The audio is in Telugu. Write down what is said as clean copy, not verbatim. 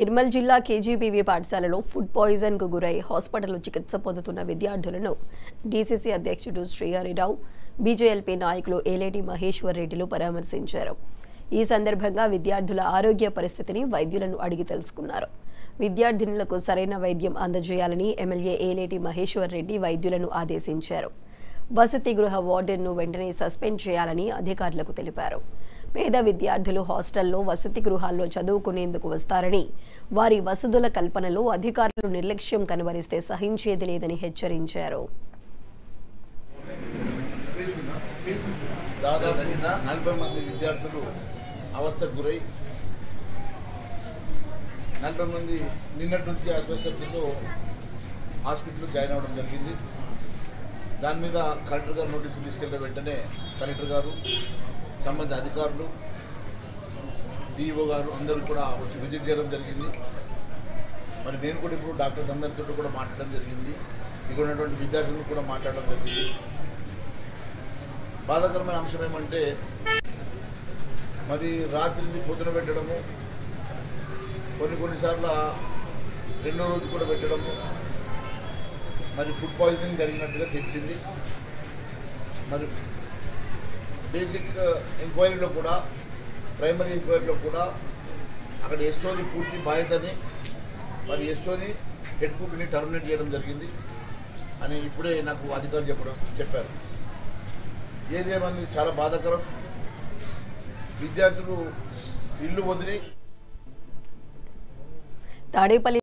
నిర్మల్ జిల్లా కేజీబీవీ పాఠశాలలో ఫుడ్ పాయిజన్ కు గురై హాస్పిటల్లో చికిత్స పొందుతున్న విద్యార్థులను డీసీసీ అధ్యక్షుడు శ్రీహరిరావు, బీజేఎల్పీ నాయకులు ఏలేటి మహేశ్వర్ రెడ్డిలు పరామర్శించారు. ఈ సందర్భంగా విద్యార్థుల ఆరోగ్య పరిస్థితిని వైద్యులను అడిగి తెలుసుకున్నారు. విద్యార్థినులకు సరైన వైద్యం అందజేయాలని ఎమ్మెల్యే ఏలేటి మహేశ్వర్ రెడ్డి వైద్యులను ఆదేశించారు. వసతి గృహ వార్డెన్ను వెంటనే సస్పెండ్ చేయాలని అధికారులకు తెలిపారు. పేద విద్యార్థులు హాస్టల్లో వసతి గృహాల్లో చదువుకునేందుకు వస్తారని, వారి వసతుల కల్పనలో అధికారులు నిర్లక్ష్యం కనబరిస్తే సహించేది లేదని హెచ్చరించారు. దాదాపు 40 మంది విద్యార్థులు అవస్థకు గురై 40 మంది నిన్నటి నుంచి అస్వస్థతతో హాస్పిటల్లో జాయిన్ అవ్వడం జరిగింది. దాని మీద కలెక్టర్ గారు నోటీసులు తీసుకెళ్లిన వెంటనే కలెక్టర్ గారు, సంబంధిత అధికారులు, డిఓ గారు అందరూ కూడా వచ్చి విజిట్ చేయడం జరిగింది. మరి నేను కూడా ఇప్పుడు డాక్టర్స్ అందరితో కూడా మాట్లాడడం జరిగింది. ఇక్కడ ఉన్నటువంటి విద్యార్థులను కూడా మాట్లాడడం జరిగింది. బాధాకరమైన అంశం ఏమంటే, మరి రాత్రి పొద్దున పెట్టడము, కొన్నిసార్లు రెండో రోజు కూడా పెట్టడము, మరి ఫుడ్ పాయిజనింగ్ జరిగినట్టుగా తెలిసింది. మరి బేసిక్ ఎంక్వైరీలో కూడా, ప్రైమరీ ఎంక్వైరీలో కూడా అక్కడ ఎస్ఓని పూర్తి బాధ్యతని, మరి ఎస్ఓని హెడ్ కుక్ని టర్మినేట్ చేయడం జరిగింది అని ఇప్పుడే నాకు అధికారులు చెప్పారు. ఏదేమన్నది చాలా బాధాకరం. విద్యార్థులు ఇల్లు వదిలి తాడేపల్లి